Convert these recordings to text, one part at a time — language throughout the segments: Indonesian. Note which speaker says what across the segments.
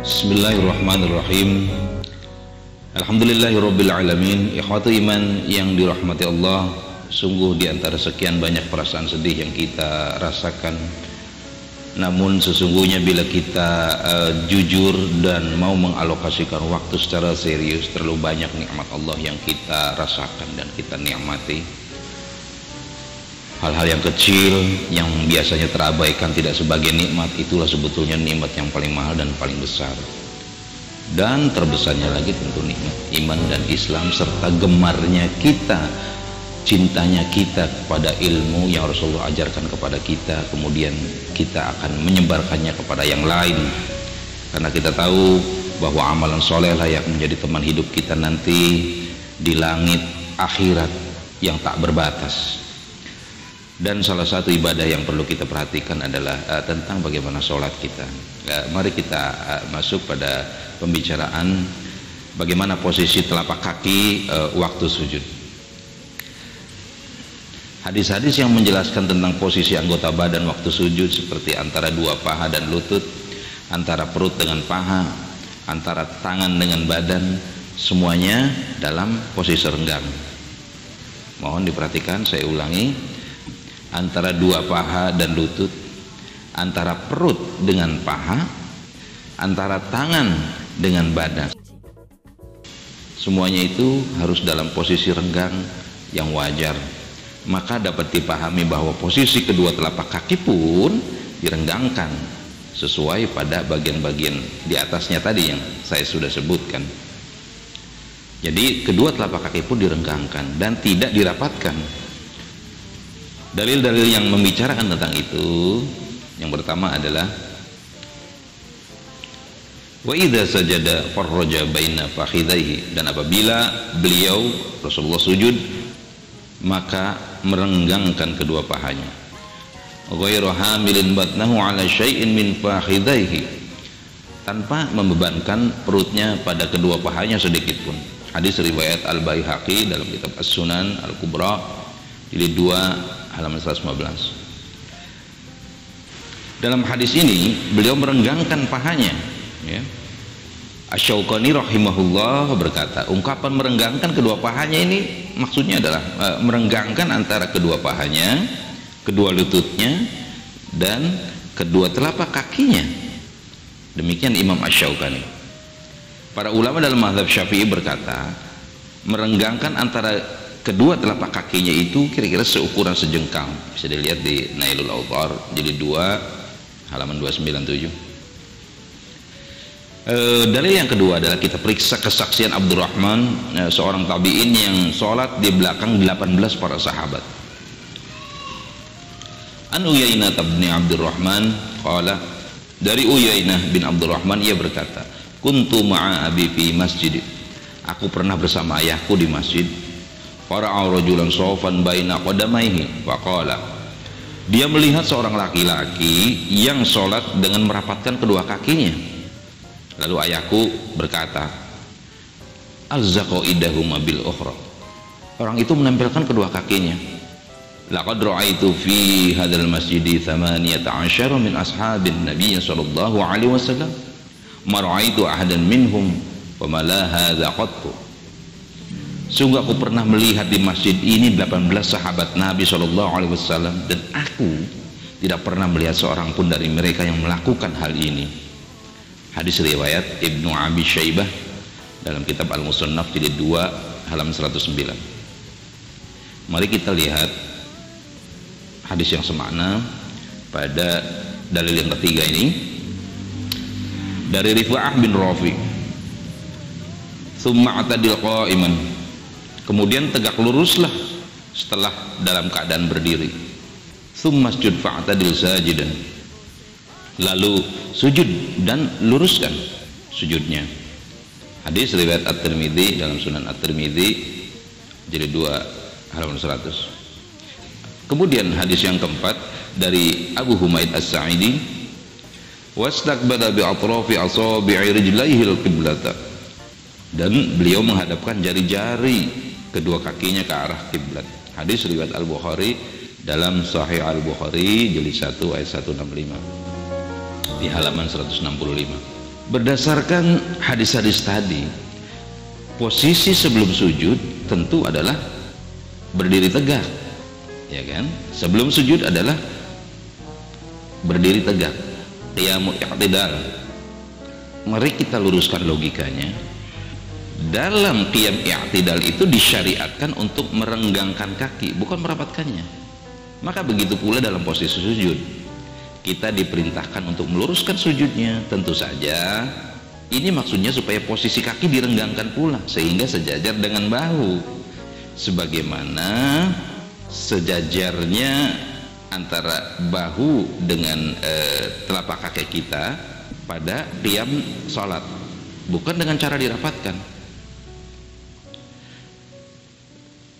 Speaker 1: Bismillahirrahmanirrahim. Alhamdulillahirabbil alamin. Ikhwatu iman yang dirahmati Allah, sungguh di antara sekian banyak perasaan sedih yang kita rasakan, namun sesungguhnya bila kita jujur dan mau mengalokasikan waktu secara serius, terlalu banyak nikmat Allah yang kita rasakan dan kita nikmati. Hal-hal yang kecil yang biasanya terabaikan tidak sebagai nikmat, itulah sebetulnya nikmat yang paling mahal dan paling besar. Dan terbesarnya lagi tentu nikmat iman dan Islam, serta gemarnya kita, cintanya kita kepada ilmu yang Rasulullah ajarkan kepada kita, kemudian kita akan menyebarkannya kepada yang lain, karena kita tahu bahwa amalan soleh layak menjadi teman hidup kita nanti di langit akhirat yang tak berbatas. Dan salah satu ibadah yang perlu kita perhatikan adalah tentang bagaimana sholat kita. Mari kita masuk pada pembicaraan bagaimana posisi telapak kaki waktu sujud. Hadis-hadis yang menjelaskan tentang posisi anggota badan waktu sujud, seperti antara dua paha dan lutut, antara perut dengan paha, antara tangan dengan badan, semuanya dalam posisi renggang. Mohon diperhatikan, saya ulangi, antara dua paha dan lutut, antara perut dengan paha, antara tangan dengan badan, semuanya itu harus dalam posisi renggang yang wajar. Maka dapat dipahami bahwa posisi kedua telapak kaki pun direnggangkan sesuai pada bagian-bagian di atasnya tadi yang saya sudah sebutkan. Jadi kedua telapak kaki pun direnggangkan dan tidak dirapatkan. Dalil-dalil yang membicarakan tentang itu, yang pertama adalah wa idza sajada farraja baina fakhidaihi, dan apabila beliau Rasulullah sujud maka merenggangkan kedua pahanya, ghairu hamilin batnahu ala syai'in min fakhidaihi, tanpa membebankan perutnya pada kedua pahanya sedikit pun. Hadis riwayat Al-Baihaqi dalam kitab As-Sunan Al-Kubra jilid 2 halaman 115. Dalam hadis ini beliau merenggangkan pahanya, ya. Asy-Syaukani rahimahullah berkata, ungkapan merenggangkan kedua pahanya ini maksudnya adalah merenggangkan antara kedua pahanya, kedua lututnya, dan kedua telapak kakinya. Demikian Imam Asy-Syaukani. Para ulama dalam mazhab Syafi'i berkata, merenggangkan antara kedua telapak kakinya itu kira-kira seukuran sejengkal. Bisa dilihat di Nailul Awtar jilid 2 halaman 297. Dalil yang kedua adalah kita periksa kesaksian Abdurrahman, seorang tabi'in yang sholat di belakang 18 para sahabat. An Uyainah bin Abdurrahman qala, dari Uyainah bin Abdurrahman ia berkata, kuntu ma'a abi fi masjid, aku pernah bersama ayahku di masjid. Fara'a rajulan shawfan baina qadamaihi faqala, dia melihat seorang laki-laki yang sholat dengan merapatkan kedua kakinya. Lalu ayahku berkata, alzaqo idahuma bil ukhra, orang itu menempelkan kedua kakinya. Laqad ra'aitu fi hadzal masjidi 18 min ashabin nabiy sallallahu alaihi wasallam ma ra'aitu ahadan minhum wa ma la hadza qattu. Sungguh aku pernah melihat di masjid ini 18 sahabat Nabi sallallahu alaihi wasallam, dan aku tidak pernah melihat seorang pun dari mereka yang melakukan hal ini. Hadis riwayat Ibnu Abi Syaibah dalam kitab Al-Musannaf jilid 2 halaman 109. Mari kita lihat hadis yang semakna pada dalil yang ketiga ini dari Rifa'ah bin Rafi. Tsumma atadil qa'iman, kemudian tegak luruslah setelah dalam keadaan berdiri. Tsumma sujud fa'tadil sajidan, lalu sujud dan luruskan sujudnya. Hadis riwayat At-Tirmidzi dalam Sunan At-Tirmidzi jilid 2 halaman 100. Kemudian hadis yang keempat dari Abu Humaid As-Sa'idi, wastaqbala bi atrafi asabi'i rijlaihi al-qiblata, dan beliau menghadapkan jari-jari kedua kakinya ke arah kiblat. Hadis riwayat Al-Bukhari dalam Sahih Al-Bukhari jilid 1 ayat 165 di halaman 165. Berdasarkan hadis-hadis tadi, posisi sebelum sujud tentu adalah berdiri tegak, ya kan? Sebelum sujud adalah berdiri tegak, qiyamul i'tidal. Mari kita luruskan logikanya. Dalam qiyam i'tidal itu disyariatkan untuk merenggangkan kaki, bukan merapatkannya. Maka begitu pula dalam posisi sujud, kita diperintahkan untuk meluruskan sujudnya. Tentu saja ini maksudnya supaya posisi kaki direnggangkan pula sehingga sejajar dengan bahu, sebagaimana sejajarnya antara bahu dengan telapak kaki kita pada qiyam salat, bukan dengan cara dirapatkan.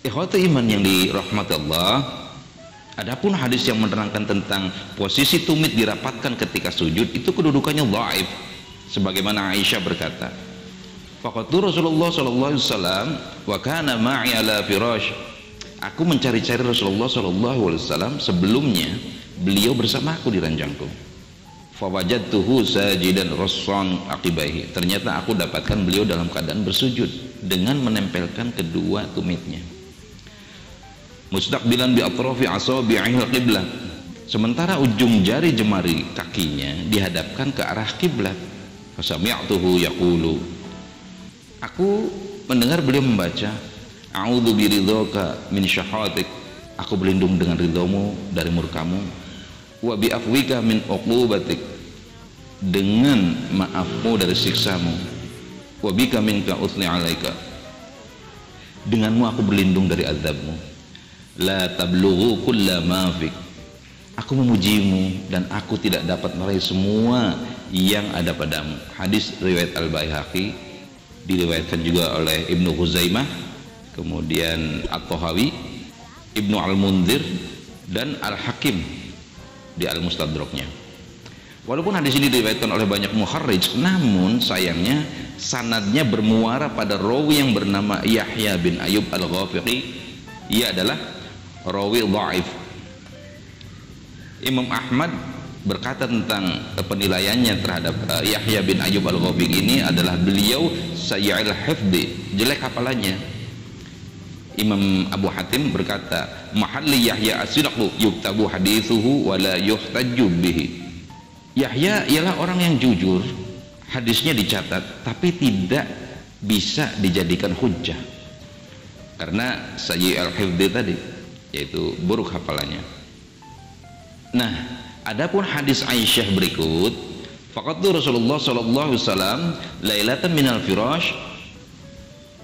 Speaker 1: Ikhwati iman yang dirahmati Allah, adapun hadis yang menerangkan tentang posisi tumit dirapatkan ketika sujud itu kedudukannya dhaif, sebagaimana Aisyah berkata, faqatu Rasulullah sallallahu alaihi wasallam wa kana ma'i ala firash. Aku mencari-cari Rasulullah sallallahu alaihi wasallam sebelumnya beliau bersama aku di ranjangku. Fawajadtuhu sajidan rassan aqibaihi. Ternyata aku dapatkan beliau dalam keadaan bersujud dengan menempelkan kedua tumitnya. Mustaqbilan bi atrafi asabi'ihil qiblah. Sementara ujung jari jemari kakinya dihadapkan ke arah kiblat. Fasami'tuhu yaqulu. Aku mendengar beliau membaca, a'udzu biridhaka min syahatik. Aku berlindung dengan ridhamu dari murkamu. Wa bi afwika min uqubatik. Dengan maafmu dari siksamu. Wa bika minka uthni alaika. Denganmu aku berlindung dari azabmu. La tablughu kulla ma fik. Aku memujimu dan aku tidak dapat meraih semua yang ada padamu. Hadis riwayat Al-Baihaqi, diriwayatkan juga oleh Ibnu Khuzaimah, kemudian At-Tahawi, Ibnu Al-Munzir, dan Al-Hakim di Al-Mustadraknya. Walaupun hadis ini diriwayatkan oleh banyak muharrij, namun sayangnya sanadnya bermuara pada rawi yang bernama Yahya bin Ayyub Al-Ghafiqi. Ia adalah rawi dhaif. Imam Ahmad berkata tentang penilaiannya terhadap Yahya bin Ayyub Al-Ghafiqi ini adalah beliau sayyi'ul hifdzi, jelek hafalannya. Imam Abu Hatim berkata, mahalli Yahya as-sidqu yuktabu hadithuhu wa la yuhtajju bihi. Yahya ialah orang yang jujur, hadisnya dicatat tapi tidak bisa dijadikan hujjah karena sayyi'ul hifdzi tadi, yaitu buruk hafalannya. Nah, adapun hadis Aisyah berikut, faqatu Rasulullah sallallahu alaihi wasallam lailatan minal firash.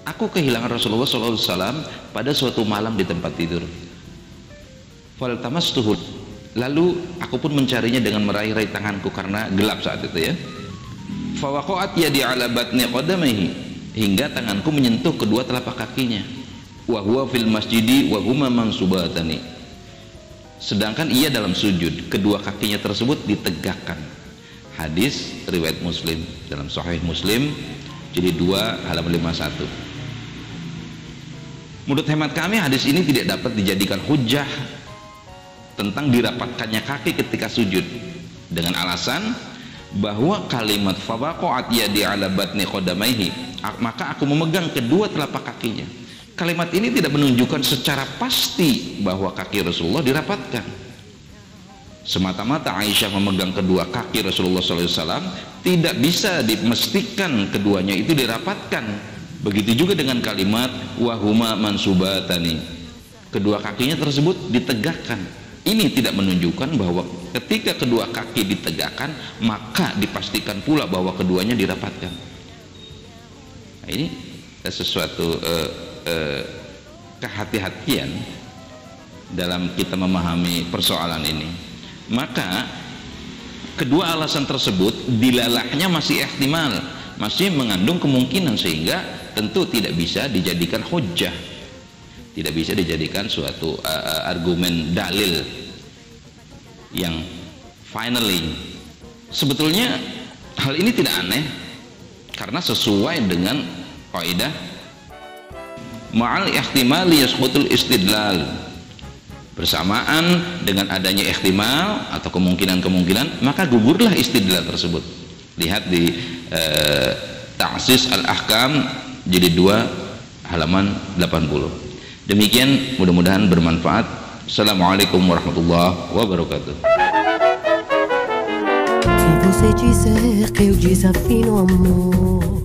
Speaker 1: Aku kehilangan Rasulullah sallallahu alaihi wasallam pada suatu malam di tempat tidur. Faltamastuhu. Lalu aku pun mencarinya dengan meraih-raih tanganku karena gelap saat itu ya. Fawaqa'at yadi ala batni qadamaihi, hingga tanganku menyentuh kedua telapak kakinya. Wa huwa fil masjidi wa huma mansubatani. Sedangkan ia dalam sujud, kedua kakinya tersebut ditegakkan. Hadis riwayat Muslim, dalam Sahih Muslim jadi 2 halaman 51. Menurut hemat kami hadis ini tidak dapat dijadikan hujjah tentang dirapatkannya kaki ketika sujud, dengan alasan bahwa kalimat fawaqa'at yadi ala batni qadamaihi, maka aku memegang kedua telapak kakinya. Kalimat ini tidak menunjukkan secara pasti bahwa kaki Rasulullah dirapatkan. Semata-mata Aisyah memegang kedua kaki Rasulullah SAW, tidak bisa dimestikan keduanya itu dirapatkan. Begitu juga dengan kalimat wahuma mansubatani, kedua kakinya tersebut ditegakkan. Ini tidak menunjukkan bahwa ketika kedua kaki ditegakkan maka dipastikan pula bahwa keduanya dirapatkan. Nah, ini sesuatu kehati-hatian dalam kita memahami persoalan ini. Maka kedua alasan tersebut dilalahnya masih ihtimal, masih mengandung kemungkinan, sehingga tentu tidak bisa dijadikan hujjah, tidak bisa dijadikan suatu argumen dalil yang finally. Sebetulnya hal ini tidak aneh karena sesuai dengan kaidah ma'al ihtimali yasqutul istidlal. Bersamaan dengan adanya ihtimal atau kemungkinan-kemungkinan, maka gugurlah istidlal tersebut. Lihat di Ta'sis Al-Ahkam jilid 2 halaman 80. Demikian, mudah-mudahan bermanfaat. Assalamualaikum warahmatullahi wabarakatuh.
Speaker 2: Se você disser que eu desafio no amor,